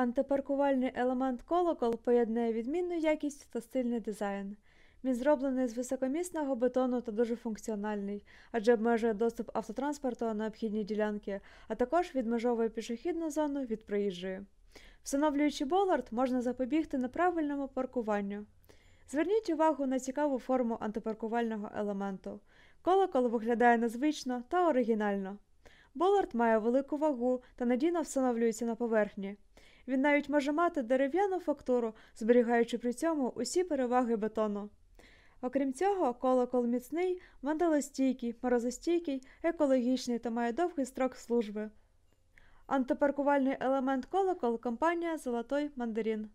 Антипаркувальний елемент колокол поєднує відмінну якість та стильний дизайн. Він зроблений з високомісного бетону та дуже функціональний, адже обмежує доступ автотранспорту на необхідні ділянки, а також відмежовує пішохідну зону від проїжджої. Встановлюючи болард, можна запобігти неправильному паркуванню. Зверніть увагу на цікаву форму антипаркувального елементу. Колокол виглядає незвично та оригінально. Болард має велику вагу та надійно встановлюється на поверхні. Він навіть може мати дерев'яну фактуру, зберігаючи при цьому усі переваги бетону. Окрім цього, колокол міцний, вандалостійкий, морозостійкий, екологічний та має довгий строк служби. Антипаркувальний елемент колокол – компанія «Золотой мандарин».